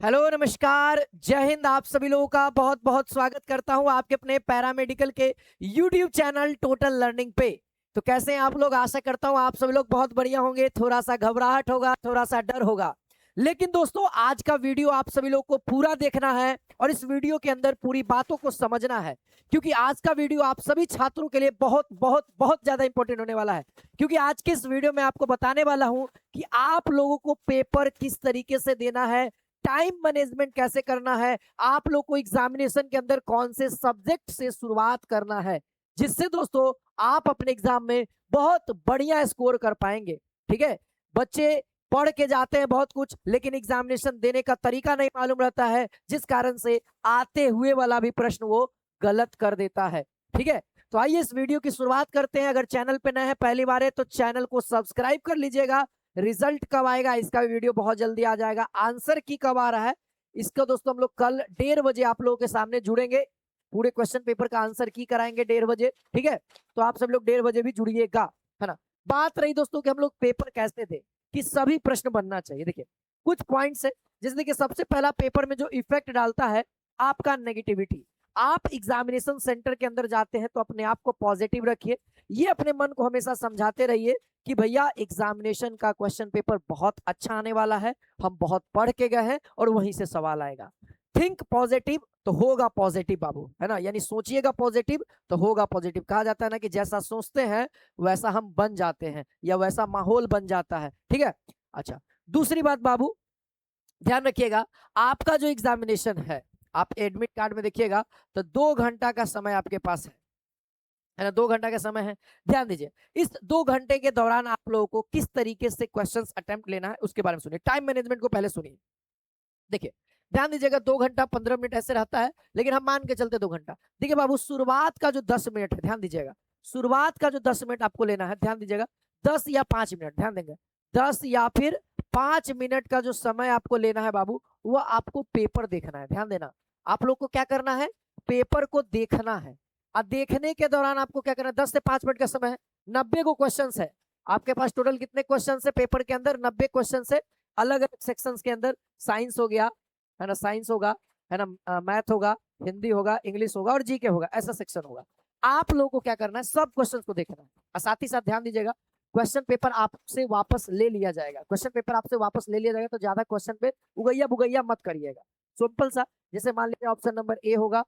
Hello नमस्कार जय हिंद। आप सभी लोगों का बहुत बहुत स्वागत करता हूं आपके अपने पैरामेडिकल के यूट्यूब चैनल टोटल लर्निंग पे। तो कैसे हैं आप लोग? आशा करता हूं आप सभी लोग बहुत बढ़िया होंगे। थोड़ा सा घबराहट होगा, थोड़ा सा डर होगा, लेकिन दोस्तों आज का वीडियो आप सभी लोग को पूरा देखना है और इस वीडियो के अंदर पूरी बातों को समझना है, क्योंकि आज का वीडियो आप सभी छात्रों के लिए बहुत बहुत बहुत ज्यादा इंपॉर्टेंट होने वाला है। क्योंकि आज के इस वीडियो में आपको बताने वाला हूं कि आप लोगों को पेपर किस तरीके से देना है, टाइम मैनेजमेंट कैसे करना है, आप लोग को एग्जामिनेशन के अंदर कौन से सब्जेक्ट से शुरुआत करना है, जिससे दोस्तों आप अपने एग्जाम में बहुत बढ़िया स्कोर कर पाएंगे। ठीक है, बच्चे पढ़ के जाते हैं बहुत कुछ, लेकिन एग्जामिनेशन देने का तरीका नहीं मालूम रहता है, जिस कारण से आते हुए वाला भी प्रश्न वो गलत कर देता है। ठीक है, तो आइए इस वीडियो की शुरुआत करते हैं। अगर चैनल पे नए हैं, पहली बार है, तो चैनल को सब्सक्राइब कर लीजिएगा। रिजल्ट कब आएगा इसका वीडियो बहुत जल्दी आ जाएगा। आंसर की कब आ रहा है इसका दोस्तों हम लोग कल 1:30 बजे आप लोगों के सामने जुड़ेंगे, पूरे क्वेश्चन पेपर का आंसर की कराएंगे 1:30 बजे। ठीक है, तो आप सब लोग 1:30 बजे भी जुड़िएगा, है ना। बात रही दोस्तों कि हम लोग पेपर कैसे थे, कि सभी प्रश्न बनना चाहिए। देखिए कुछ पॉइंट्स है, जैसे देखिए सबसे पहला पेपर में जो इफेक्ट डालता है आपका नेगेटिविटी। आप एग्जामिनेशन सेंटर के अंदर जाते हैं तो अपने आप को पॉजिटिव रखिए, ये अपने मन को हमेशा समझाते रहिए कि भैया एग्जामिनेशन का क्वेश्चन पेपर बहुत अच्छा आने वाला है, हम बहुत पढ़ के गए हैं और वहीं से सवाल आएगा। थिंक पॉजिटिव तो होगा पॉजिटिव बाबू, है ना। यानी सोचिएगा पॉजिटिव तो होगा पॉजिटिव। कहा जाता है ना कि जैसा सोचते हैं वैसा हम बन जाते हैं, या वैसा माहौल बन जाता है। ठीक है, अच्छा दूसरी बात बाबू ध्यान रखिएगा, आपका जो एग्जामिनेशन है, आप एडमिट कार्ड में देखिएगा तो 2 घंटा का समय आपके पास है ना। 2 घंटा का समय है। ध्यान दीजिए, इस 2 घंटे के दौरान आप लोगों को किस तरीके से क्वेश्चंस अटेम्प्ट लेना है उसके बारे में सुनिए। टाइम मैनेजमेंट को पहले सुनिए। देखिए ध्यान दीजिएगा, 2 घंटा 15 मिनट ऐसे रहता है, लेकिन हम मान के चलते 2 घंटा। देखिए बाबू, शुरुआत का जो 10 मिनट है, ध्यान दीजिएगा, शुरुआत का जो 10 मिनट आपको लेना है, ध्यान दीजिएगा, 10 या 5 मिनट, ध्यान देंगे, 10 या फिर 5 मिनट का जो समय आपको लेना है बाबू, वो आपको पेपर देखना है। ध्यान देना, आप लोग को क्या करना है, पेपर को देखना है। और देखने के दौरान आपको क्या करना है, 10 से 5 मिनट का समय है, 90 को क्वेश्चन है आपके पास। टोटल कितने क्वेश्चन है पेपर के अंदर? 90 क्वेश्चन है, अलग अलग सेक्शंस के अंदर। साइंस हो गया, है ना, साइंस होगा, है ना, मैथ होगा, हिंदी होगा, इंग्लिश होगा और जीके होगा, ऐसा सेक्शन होगा। आप लोगों को क्या करना है, सब क्वेश्चन को देखना है। और साथ ही साथ ध्यान दीजिएगा, क्वेश्चन पेपर आपसे वापस ले लिया जाएगा। क्वेश्चन पेपर आपसे वापस ले लिया जाएगा, तो ज्यादा क्वेश्चन पे उगैया बुगैया मत करिएगा। सिंपल सा, जैसे मान लीजिए ऑप्शन नंबर ए होगा,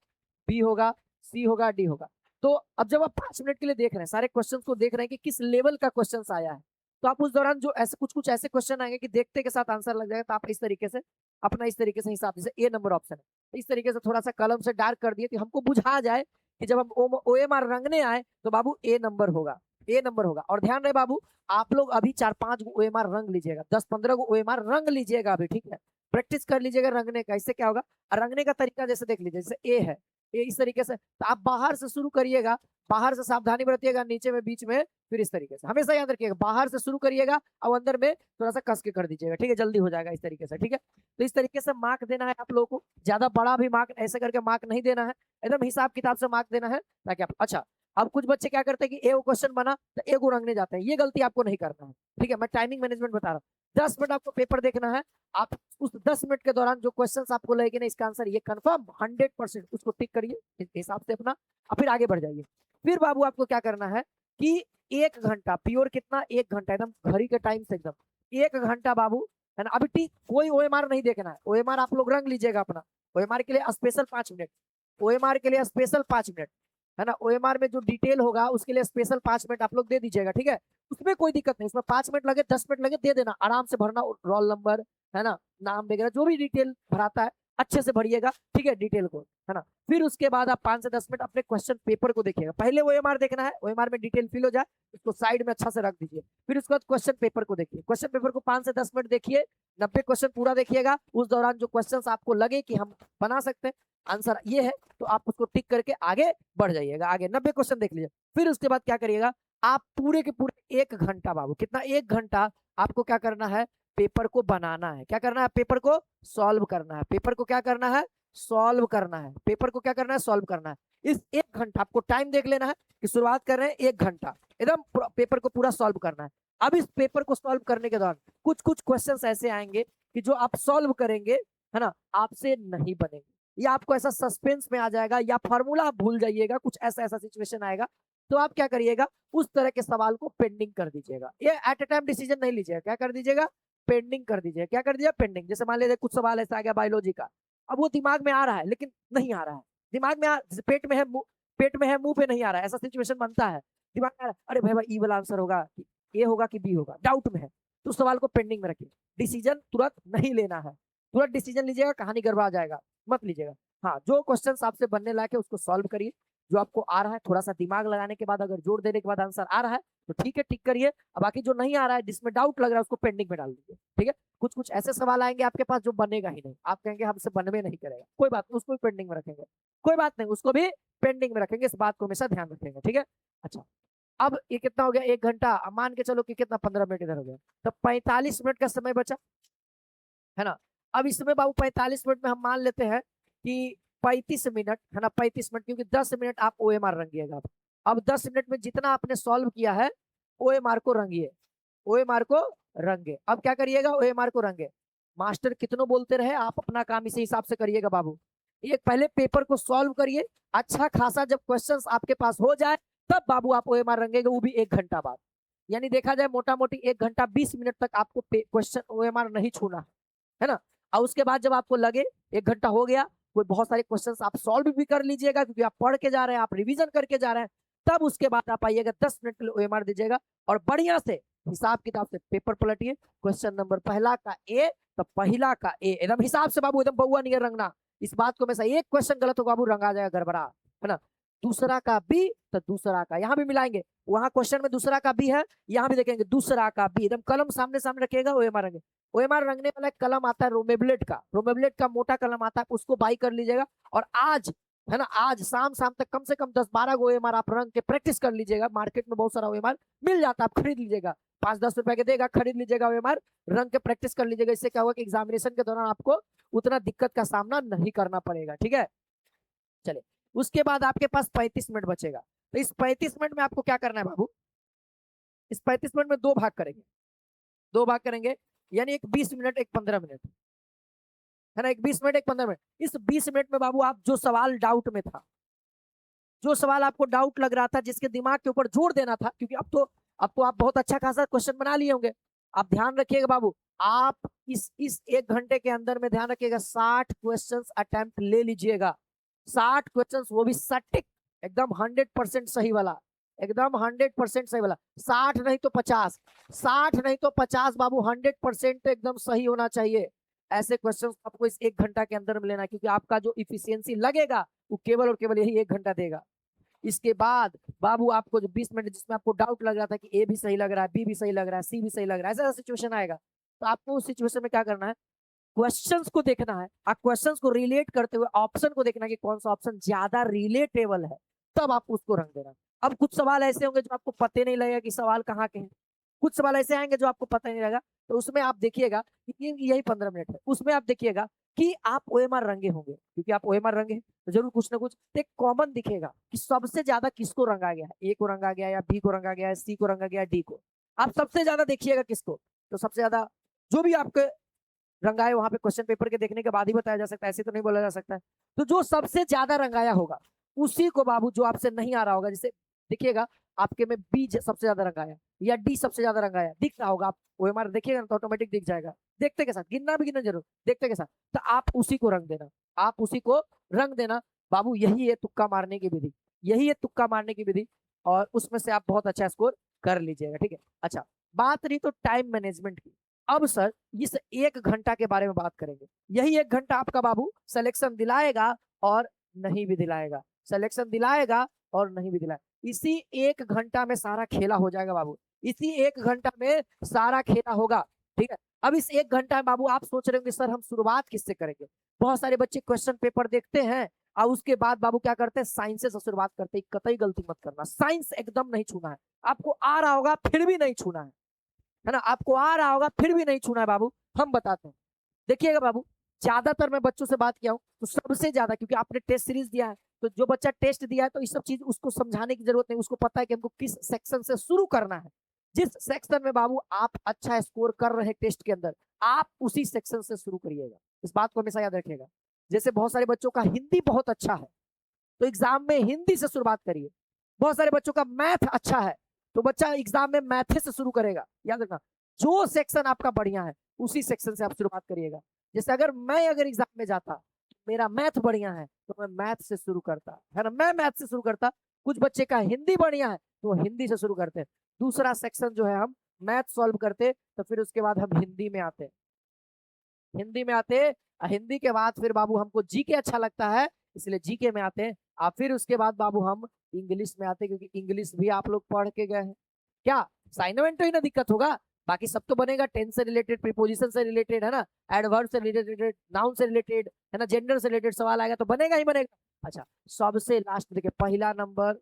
बी होगा, सी होगा, डी होगा। तो अब जब आप 5 मिनट के लिए देख रहे हैं, सारे क्वेश्चन को देख रहे हैं कि किस लेवल का क्वेश्चन आया है, तो आप उस दौरान जो ऐसे कुछ कुछ ऐसे क्वेश्चन आएंगे कि देखते के साथ आंसर लग जाएगा। तो आप इस तरीके से अपना इस तरीके से हिसाब, जैसे ए नंबर ऑप्शन है, तो इस तरीके से थोड़ा सा कलम से डार्क कर दिए कि हमको बुझा जाए कि जब हम OMR रंगने आए तो बाबू ए नंबर होगा, ए नंबर होगा। और ध्यान रहे बाबू, आप लोग अभी 4-5 OMR रंग लीजिएगा, 10-15 OMR रंग लीजिएगा अभी। ठीक है, प्रैक्टिस कर लीजिएगा रंगने का। इससे क्या होगा, रंगने का तरीका जैसे देख लीजिए, जैसे ए है, ए इस तरीके से, तो आप बाहर से शुरू करिएगा, बाहर से सावधानी बरतिएगा, नीचे में, बीच में, फिर इस तरीके से। हमेशा याद रखिएगा, बाहर से शुरू करिएगा और अंदर में थोड़ा सा कस के कर दीजिएगा। ठीक है, जल्दी हो जाएगा इस तरीके से। ठीक है, तो इस तरीके से मार्क देना है आप लोगों को, ज्यादा बड़ा भी मार्क ऐसे करके मार्क नहीं देना है, एकदम हिसाब किताब से मार्क देना है, ताकि आप अच्छा। अब कुछ बच्चे क्या करते हैं कि ए क्वेश्चन बना तो ए को रंगने जाते हैं, ये गलती आपको नहीं करना है। ठीक है, मैं टाइमिंग मैनेजमेंट बता रहा हूँ। 10 मिनट आपको पेपर देखना है, आप उस 10 मिनट के दौरान जो क्वेश्चन आपको लगेगा ना इसका आंसर ये कंफर्म 100%, उसको टिक करिए इस हिसाब से अपना, और फिर आगे बढ़ जाइए। फिर बाबू आपको क्या करना है कि 1 घंटा प्योर, कितना, 1 घंटा एकदम घड़ी के टाइम से, एकदम 1 घंटा बाबू, है ना। अभी ठीक कोई OMR नहीं देखना है, OMR आप लोग रंग लीजिएगा अपना। OMR के लिए स्पेशल 5 मिनट, OMR के लिए स्पेशल 5 मिनट, है ना। OMR में जो डिटेल होगा उसके लिए स्पेशल 5 मिनट आप लोग दे दीजिएगा। ठीक है, उसमें कोई दिक्कत नहीं, उसमें 5 मिनट लगे, 10 मिनट लगे, दे देना, आराम से भरना। रोल नंबर, है ना, नाम वगैरह जो भी डिटेल भराता है अच्छे से भरिएगा। ठीक है, डिटेल को, है ना। फिर उसके बाद आप 5 से 10 मिनट अपने क्वेश्चन पेपर को देखिएगा। पहले OMR देखना है, OMR में डिटेल फिल हो जाए, उसको साइड में अच्छा से रख दीजिए। फिर उसके बाद क्वेश्चन पेपर को देखिए, क्वेश्चन पेपर को 5 से 10 मिनट देखिए, 90 क्वेश्चन पूरा देखिएगा। उस दौरान जो क्वेश्चन आपको लगे कि हम बना सकते हैं, आंसर ये है, तो आप उसको टिक करके आगे बढ़ जाइएगा। आगे 90 क्वेश्चन देख लीजिए। फिर उसके बाद क्या करिएगा, आप पूरे के पूरे 1 घंटा बाबू, कितना, 1 घंटा आपको क्या करना है, पेपर को बनाना है। क्या करना है, पेपर को सॉल्व करना है। पेपर को क्या करना है, सॉल्व करना है। पेपर को क्या करना है, सॉल्व करना है। इस 1 घंटा आपको टाइम देख लेना है कि शुरुआत कर रहे हैं 1 घंटा, एकदम पेपर को पूरा सॉल्व करना है। अब इस पेपर को सॉल्व करने के दौरान कुछ कुछ क्वेश्चंस ऐसे आएंगे कि जो आप सॉल्व करेंगे, है ना, आपसे नहीं बनेंगे, या आपको ऐसा सस्पेंस में आ जाएगा, या फॉर्मूला आप भूल जाइएगा, कुछ ऐसा ऐसा सिचुएशन आएगा, तो आप क्या करिएगा, उस तरह के सवाल को पेंडिंग कर दीजिएगा। ये एट ए टाइम डिसीजन नहीं लीजिएगा, क्या कर दीजिएगा, पेंडिंग कर दीजिएगा। क्या कर दीजिएगा, पेंडिंग। जैसे मान लीजिए कुछ सवाल ऐसा आ गया बायोलॉजी का, अब वो दिमाग में आ रहा है लेकिन नहीं आ रहा है, दिमाग में पेट में है, पेट में है, मुंह पे नहीं आ रहा है, ऐसा सिचुएशन बनता है, दिमाग में आ रहा है, अरे भाई भाई ई वाला आंसर होगा, ए होगा कि बी होगा, डाउट में है, तो उस सवाल को पेंडिंग में रखिए। डिसीजन तुरंत नहीं लेना है, तुरंत डिसीजन लीजिएगा कहानी गड़बड़ा जाएगा, मत लीजिएगा। हाँ, जो क्वेश्चंस आपसे बनने लायक है उसको सॉल्व करिए, जो आपको आ रहा है थोड़ा सा दिमाग लगाने के बाद, अगर जोर देने के बाद आंसर आ रहा है तो ठीक है, टिक करिए। अब बाकी जो नहीं आ रहा है, जिसमें डाउट लग रहा है, उसको पेंडिंग में डाल दीजिए, ठीक है। कुछ कुछ ऐसे सवाल आएंगे आपके पास जो बनेगा ही नहीं, आप कहेंगे हमसे बनवे नहीं करेगा, कोई बात नहीं, उसको भी पेंडिंग में रखेंगे, कोई बात नहीं, उसको भी पेंडिंग में रखेंगे, इस बात को हमेशा ध्यान रखेंगे, ठीक है। अच्छा, अब ये कितना हो गया, 1 घंटा, अब मान के चलो कि कितना 15 मिनट इधर हो गया, तो 45 मिनट का समय बचा, है ना। अब इसमें बाबू 45 मिनट में हम मान लेते हैं कि 35 मिनट, है ना, 35 मिनट, क्योंकि 10 मिनट आप ओएमआर रंगिएगा। अब 10 मिनट में जितना आपने सॉल्व किया है ओएमआर को रंगिए, ओएमआर को रंगे। अब क्या करिएगा, ओएमआर को रंगे, मास्टर कितनों बोलते रहे, आप अपना काम इसी हिसाब से करिएगा बाबू। एक पहले पेपर को सॉल्व करिए, अच्छा खासा जब क्वेश्चंस आपके पास हो जाए तब बाबू आप ओएमआर रंगेगा, वो भी 1 घंटा बाद। यानी देखा जाए मोटा मोटी 1 घंटा 20 मिनट तक आपको क्वेश्चन ओएमआर नहीं छूना है ना। और उसके बाद जब आपको लगे 1 घंटा हो गया, कोई बहुत सारे क्वेश्चंस आप सॉल्व भी कर लीजिएगा, क्योंकि आप पढ़ के जा रहे हैं, आप रिवीजन करके जा रहे हैं, तब उसके बाद आप आइएगा 10 मिनट के लिए ओएमआर दीजिएगा, और बढ़िया से हिसाब किताब से पेपर पलटिए। क्वेश्चन नंबर पहला का ए तो पहला का ए, एकदम हिसाब से बाबू, एकदम बउआ नहीं रंगना, इस बात को हमेशा, एक क्वेश्चन गलत होगा बाबू रंगा जाएगा, गड़बड़ा, है ना। दूसरा का बी तो दूसरा का, यहाँ भी मिलाएंगे, वहां क्वेश्चन में दूसरा का बी है, यहाँ भी देखेंगे दूसरा का बी, एकदम कलम सामने सामने रखिएगा, ओएमआर रंगे। ओएमआर रंगने वाला कलम आता है रोमेबलेट का, रोमेबलेट का मोटा कलम आता है, उसको बाई कर लीजिएगा। और आज, है ना, आज शाम तक कम से कम 10-12 गो ओएमआर आप रंग के प्रैक्टिस कर लीजिएगा। मार्केट में बहुत सारा ओएमआर मिल जाता है, आप खरीद लीजिएगा, 5-10 रुपए के देगा, खरीद लीजिएगा ओएमआर, रंग के प्रैक्टिस कर लीजिएगा। इससे क्या होगा कि एग्जामिनेशन के दौरान आपको उतना दिक्कत का सामना नहीं करना पड़ेगा, ठीक है। चलिए, उसके बाद आपके पास 35 मिनट बचेगा, तो इस 35 मिनट में आपको क्या करना है बाबू, इस 35 मिनट में 2 भाग करेंगे, 2 भाग करेंगे, यानी एक 20 मिनट, एक 15 मिनट, है ना, एक 20 मिनट, एक 15 मिनट। इस 20 मिनट में बाबू आप जो सवाल डाउट में था, जो सवाल आपको डाउट लग रहा था, जिसके दिमाग के ऊपर जोर देना था, क्योंकि अब तो आप बहुत अच्छा खासा क्वेश्चन बना लिए होंगे। आप ध्यान रखिएगा बाबू, आप इस 1 घंटे के अंदर में ध्यान रखिएगा 60 क्वेश्चन अटेम्प्ट ले लीजिएगा, 60 क्वेश्चन, वो भी सटीक, एकदम 100% सही वाला, एकदम 100% सही वाला, 60 नहीं तो 50, 60 नहीं तो 50 बाबू, 100% एकदम सही होना चाहिए। ऐसे क्वेश्चन आपको इस 1 घंटा के अंदर में लेना, क्योंकि आपका जो इफिशियंसी लगेगा वो केवल और केवल यही 1 घंटा देगा। इसके बाद बाबू आपको जो 20 मिनट जिसमें आपको डाउट लग रहा था कि ए भी सही लग रहा है, बी भी सही लग रहा है, सी भी सही लग रहा है, ऐसा सिचुएशन आएगा, तो आपको उस सिचुएशन में क्या करना है, क्वेश्चंस को देखना है, आप क्वेश्चंस को रिलेट करते हुए ऑप्शन को देखना कि कौन सा ऑप्शन ज्यादा रिलेटेबल है, तब आप उसको रंग देना। अब कुछ सवाल ऐसे होंगे जो आपको पता नहीं लगेगा कि सवाल कहाँ के हैं, कुछ सवाल ऐसे आएंगे जो आपको पता नहीं लगेगा, तो उसमें आप देखिएगा कि यही 15 मिनट है, उसमें आप देखिएगा कि आप ओएमआर रंगे होंगे, क्योंकि आप ओएमआर रंगे तो जरूर कुछ ना कुछ एक कॉमन दिखेगा कि सबसे ज्यादा किसको रंगा गया है, ए को रंगा गया, या बी को रंगा गया है, सी को रंगा गया, डी को। आप सबसे ज्यादा देखिएगा किसको, तो सबसे ज्यादा जो भी आपके रंगाए, वहां पे क्वेश्चन पेपर के देखने के बाद ही बताया जा सकता है, ऐसे तो नहीं बोला जा सकता है। तो जो सबसे ज्यादा रंगाया होगा उसी को बाबू, जो आपसे नहीं आ रहा होगा, जैसे देखिएगा आपके में बी सबसे ज्यादा रंगाया या डी सबसे ज्यादा रंगाया दिख रहा होगा, आप ओएमआर देखिएगा तो ऑटोमेटिक दिख जाएगा, देखते के साथ, गिनना भी गिनना जरूर, देखते के साथ, तो आप उसी को रंग देना, आप उसी को रंग देना बाबू। यही है तुक्का मारने की विधि, यही है तुक्का मारने की विधि, और उसमें से आप बहुत अच्छा स्कोर कर लीजिएगा, ठीक है। अच्छा, बात रही तो टाइम मैनेजमेंट की। अब सर इस 1 घंटा के बारे में बात करेंगे, यही 1 घंटा आपका बाबू सिलेक्शन दिलाएगा और नहीं भी दिलाएगा, सिलेक्शन दिलाएगा और नहीं भी दिलाएगा। इसी 1 घंटा में सारा खेला हो जाएगा बाबू, इसी 1 घंटा में सारा खेला होगा, ठीक है। अब इस 1 घंटा में बाबू आप सोच रहे होंगे सर हम शुरुआत किससे करेंगे, बहुत सारे बच्चे क्वेश्चन पेपर देखते हैं और उसके बाद बाबू क्या करते हैं, साइंस से शुरुआत करते हैं। कतई गलती मत करना, साइंस एकदम नहीं छूना है, आपको आ रहा होगा फिर भी नहीं छूना है ना, आपको आ रहा होगा फिर भी नहीं छूना है बाबू। हम बताते हैं, देखिएगा बाबू, ज्यादातर मैं बच्चों से बात किया हूँ तो सबसे ज्यादा, क्योंकि आपने टेस्ट सीरीज दिया है, तो जो बच्चा टेस्ट दिया है तो इस सब चीज उसको समझाने की जरूरत नहीं, उसको पता है कि हमको किस सेक्शन से शुरू करना है। जिस सेक्शन में बाबू आप अच्छा स्कोर कर रहे हैं टेस्ट के अंदर, आप उसी सेक्शन से शुरू करिएगा, इस बात को हमेशा याद रखिएगा। जैसे बहुत सारे बच्चों का हिंदी बहुत अच्छा है तो एग्जाम में हिंदी से शुरुआत करिए। बहुत सारे बच्चों का मैथ अच्छा है तो बच्चा एग्जाम में मैथ से शुरू करेगा। याद रखना, जो सेक्शन आपका बढ़िया है उसी सेक्शन से आप शुरुआत करिएगा। जैसे अगर एग्जाम में जाता, मेरा मैथ बढ़िया है तो मैं मैथ से शुरू करता, है ना, मैं मैथ से शुरू करता। कुछ बच्चे का हिंदी बढ़िया है तो हिंदी से शुरू करते हैं, दूसरा सेक्शन जो है हम मैथ सॉल्व करते, तो फिर उसके बाद हम हिंदी में आते, हिंदी के बाद फिर बाबू हमको जीके अच्छा लगता है इसलिए जीके में आते हैं। और फिर उसके बाद बाबू हम इंग्लिश में आते हैं, क्योंकि इंग्लिश भी आप लोग पढ़ के गए हैं। क्या असाइनमेंट तो ही ना दिक्कत होगा, बाकी सब तो बनेगा। टेंस से रिलेटेड, प्रीपोजिशन से रिलेटेड, है ना, एडवर्ब से रिलेटेड, नाउन से रिलेटेड, है ना, जेंडर से रिलेटेड सवाल आएगा तो बनेगा ही बनेगा। अच्छा, सबसे लास्ट देखिए, पहला नंबर,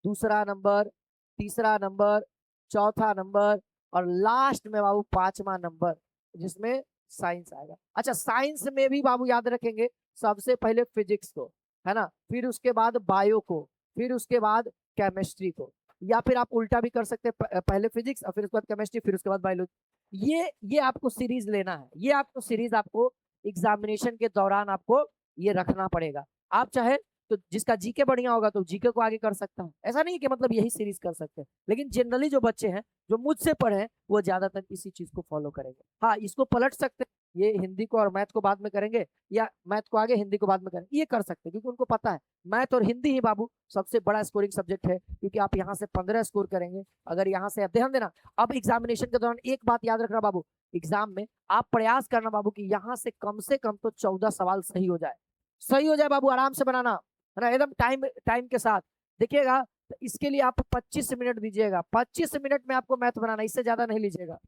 दूसरा नंबर, तीसरा नंबर, चौथा नंबर और लास्ट में बाबू पांचवा नंबर, जिसमें साइंस आएगा। अच्छा, साइंस में भी बाबू याद रखेंगे सबसे पहले फिजिक्स को, है ना, फिर उसके बाद बायो को, फिर उसके बाद केमिस्ट्री को, या फिर आप उल्टा भी कर सकते हैं, पहले फिजिक्स और फिर उसके बाद केमिस्ट्री, फिर उसके बाद बायोलॉजी। ये आपको सीरीज लेना है, ये आपको सीरीज आपको एग्जामिनेशन के दौरान आपको ये रखना पड़ेगा। आप चाहे तो जिसका जीके बढ़िया होगा तो जीके को आगे कर सकता है, ऐसा नहीं कि मतलब यही सीरीज कर सकते हैं, लेकिन जनरली जो बच्चे हैं जो मुझसे पढ़े हैं वो ज्यादातर इसी चीज को फॉलो करेंगे। हाँ, इसको पलट सकते हैं, ये हिंदी को और मैथ को बाद में करेंगे, या मैथ को आगे हिंदी को बाद में करेंगे, ये कर सकते हैं, क्योंकि उनको पता है मैथ और हिंदी ही बाबू सबसे बड़ा स्कोरिंग सब्जेक्ट है, क्योंकि आप यहाँ से 15 स्कोर करेंगे। अगर यहाँ से ध्यान देना, अब एग्जामिनेशन के दौरान एक बात याद रखना बाबू, एग्जाम में आप प्रयास करना बाबू कि यहाँ से कम तो 14 सवाल सही हो जाए, सही हो जाए बाबू, आराम से बनाना, है ना, एकदम टाइम के साथ देखिएगा। तो इसके लिए आप 25 मिनट दीजिएगा, 25 मिनट में आपको मैथ बनाना, इससे ज्यादा नहीं लीजिएगा।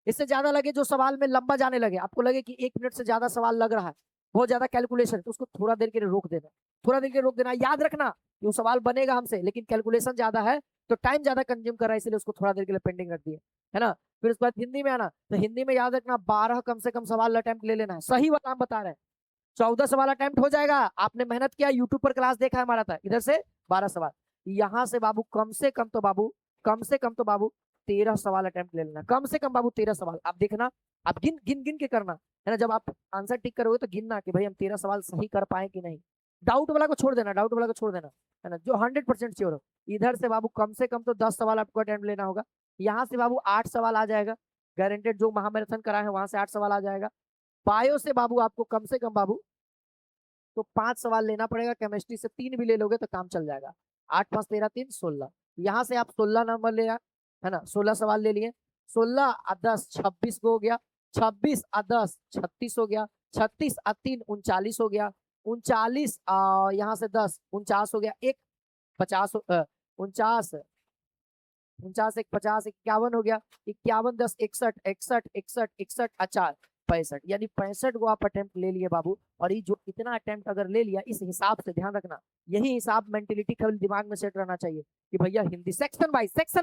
इससे ज्यादा लगे, जो सवाल में लंबा जाने लगे, आपको लगे कि 1 मिनट से ज्यादा सवाल लग रहा है, बहुत ज्यादा कैलकुलेशन, तो उसको थोड़ा देर के लिए रोक देना, थोड़ा देर के लिए रोक देना। याद रखना कि वो सवाल बनेगा हमसे, लेकिन कैलकुलेशन ज्यादा है तो टाइम ज्यादा कंज्यूम कर रहा है, इसलिए उसको थोड़ा देर के लिए पेंडिंग रख दिए, है ना। फिर उसके बाद हिंदी में आना, तो हिंदी में याद रखना 12 कम से कम सवाल अटेम्प्ट ले लेना है, सही वाला हम बता रहे हैं। 14 सवाल अटेम्प्ट हो जाएगा, आपने मेहनत किया, यूट्यूब पर क्लास देखा है हमारा था, इधर से 12 सवाल, यहाँ से बाबू कम से कम तो बाबू 13 सवाल अटेम्प्ट ले लेना, कम से कम बाबू 13 सवाल। आप देखना, आप गिन गिन गिन के करना, है ना, जब आप आंसर टिक करोगे तो गिनना कि भाई हम 13 सवाल सही कर पाए कि नहीं। डाउट वाला को छोड़ देना, है ना, जो 100% श्योर हो। इधर से बाबू कम से कम तो 10 सवाल आपको अटेम्प्ट लेना होगा, यहाँ से बाबू 8 सवाल आ जाएगा, गारंटेड, जो महामैराथन कराए हैं वहां से 8 सवाल आ जाएगा। बायो से बाबू आपको कम से कम बाबू तो 5 सवाल लेना पड़ेगा, केमिस्ट्री से 3 भी ले लोगे तो काम चल जाएगा। 8 5 13 3 16, यहाँ से आप 16 नंबर ले, है ना, 16 सवाल ले लिए, 16 और 10 26 हो गया, 26 और 10 36 हो गया, 36 और 3 39 हो गया, 39 यहाँ से 10 49 हो गया, एक 50 49 49 एक 50 51 हो गया, 51 10 61 61 61 61 4 65, यानी 65 को आप अटेम्प्ट ले लिए बाबू। और ये जो इतना अटेम्प्ट अगर ले लिया, इस हिसाब से ध्यान रखना, यही हिसाब मेंटेलिटी केवल दिमाग में सेट रहना चाहिए कि भैया हिंदी सेक्शन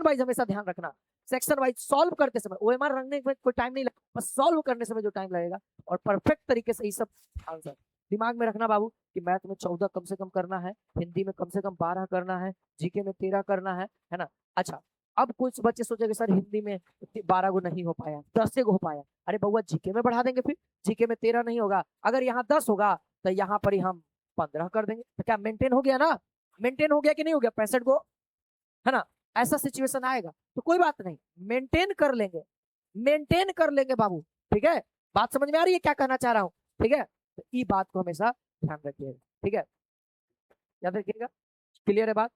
वाइज हमेशा ध्यान रखना, सेक्शन वाइज सॉल्व करते समय ओएमआर रखने में कोई टाइम नहीं लगेगा, बस सॉल्व करने समय जो टाइम लगेगा, और परफेक्ट तरीके से ये सब आंसर दिमाग में रखना बाबू कि मैथ में 14 कम से कम करना है, हिंदी में कम से कम 12 करना है, जीके में 13 करना है ना। अच्छा, अब कुछ बच्चे सोचेंगे सर हिंदी में 12 को नहीं हो पाया, 10 से हो पाया, अरे बउआ जीके में बढ़ा देंगे, फिर जीके में 13 नहीं होगा, अगर यहाँ 10 होगा तो यहाँ पर ही हम 15 कर देंगे, तो क्या मेंटेन हो गया ना, मेंटेन हो गया कि नहीं हो गया 65 को, है ना। ऐसा सिचुएशन आएगा तो कोई बात नहीं, मेंटेन कर लेंगे बाबू, ठीक है। बात समझ में आ रही है क्या कहना चाह रहा हूँ, ठीक है। तो ये बात को हमेशा ध्यान रखिएगा, ठीक है, याद रखिएगा। क्लियर है बात,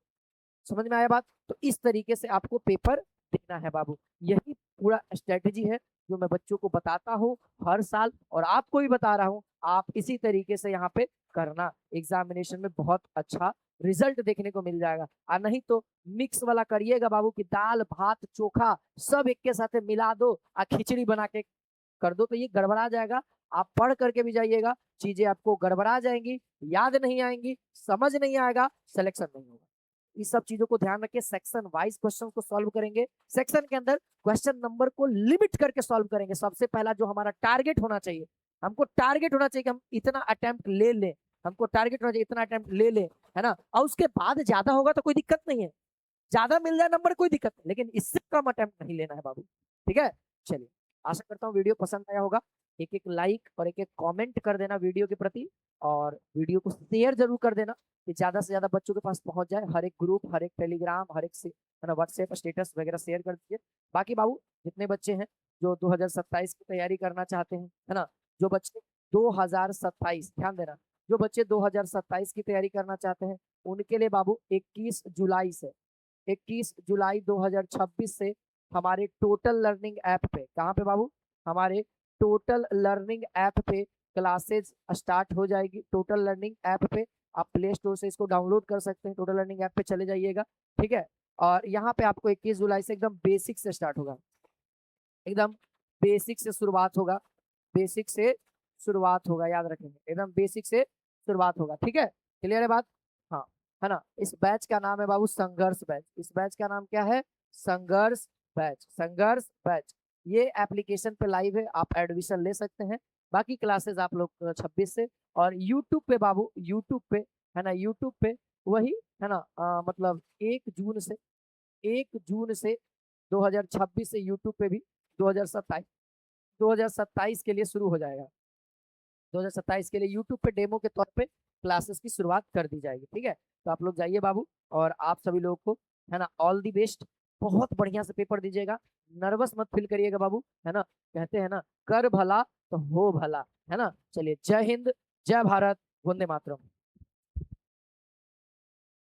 समझ में आया बात। तो इस तरीके से आपको पेपर देना है बाबू, यही पूरा स्ट्रेटेजी है जो मैं बच्चों को बताता हूँ हर साल, और आपको भी बता रहा हूँ, आप इसी तरीके से यहाँ पे करना, एग्जामिनेशन में बहुत अच्छा रिजल्ट देखने को मिल जाएगा। और नहीं तो मिक्स वाला करिएगा बाबू कि दाल भात चोखा सब एक के साथ मिला दो और खिचड़ी बना के कर दो, तो ये गड़बड़ा जाएगा। आप पढ़ करके भी जाइएगा, चीजें आपको गड़बड़ा जाएंगी, याद नहीं आएंगी, समझ नहीं आएगा, सिलेक्शन नहीं होगा। इस सब चीजों को ध्यान रखिए, सेक्शन वाइज क्वेश्चन को सॉल्व करेंगे, सेक्शन के अंदर क्वेश्चन नंबर को लिमिट करके सॉल्व करेंगे। सबसे पहला जो हमारा टारगेट होना चाहिए, हमको टारगेट होना चाहिए कि हम इतना अटेम्प्ट ले लें, हमको टारगेट होना चाहिए इतना अटेम्प्ट ले लें, है ना। और उसके बाद ज्यादा होगा तो कोई दिक्कत नहीं है, ज्यादा मिल जाए नंबर कोई दिक्कत नहीं, लेकिन इससे कम अटेम्प्ट नहीं लेना है बाबू, ठीक है। चलिए, आशा करता हूँ वीडियो पसंद आया होगा। एक एक लाइक और एक एक कमेंट कर देना वीडियो के प्रति, और वीडियो को शेयर जरूर कर देना कि ज्यादा से ज्यादा बच्चों के पास पहुंच जाए। हर एक ग्रुप, हर एक टेलीग्राम, हर एक है ना व्हाट्सएप स्टेटस वगैरह शेयर कर दीजिए। बाकी बाबू जितने बच्चे हैं जो 2027 की तैयारी करना चाहते हैं, है ना, जो बच्चे 2027, ध्यान देना, जो बच्चे 2027 की तैयारी करना चाहते हैं उनके लिए बाबू 21 जुलाई से 21 जुलाई 2026 से हमारे टोटल लर्निंग ऐप पे, कहाँ पे बाबू, हमारे टोटल लर्निंग ऐप पे क्लासेज स्टार्ट हो जाएगी। टोटल लर्निंग ऐप पे आप प्ले स्टोर से इसको डाउनलोड कर सकते हैं, टोटल लर्निंग ऐप पे चले जाइएगा, ठीक है। और यहाँ पे आपको 21 जुलाई से एकदम बेसिक से स्टार्ट होगा, एकदम बेसिक से शुरुआत होगा, बेसिक से शुरुआत होगा, याद रखेंगे, एकदम बेसिक से शुरुआत होगा, ठीक है। क्लियर है बात, हाँ, है ना। इस बैच का नाम है बाबू संघर्ष बैच। इस बैच का नाम क्या है, संघर्ष बैच, संघर्ष बैच। ये एप्लीकेशन पे लाइव है, आप एडमिशन ले सकते हैं। बाकी क्लासेस आप लोग 26 से, और यूट्यूब पे बाबू, यूट्यूब पे, है ना, यूट्यूब पे वही, है ना, मतलब 1 जून से 2026 से यूट्यूब पे भी 2027 के लिए शुरू हो जाएगा। 2027 के लिए यूट्यूब पे डेमो के तौर पे क्लासेस की शुरुआत कर दी जाएगी, ठीक है। तो आप लोग जाइए बाबू, और आप सभी लोग को, है ना, ऑल दी बेस्ट। बहुत बढ़िया से पेपर दीजिएगा, नर्वस मत फील करिएगा बाबू, है ना। कहते हैं ना, कर भला तो हो भला, है ना। चलिए, जय हिंद, जय भारत, वंदे मातरम।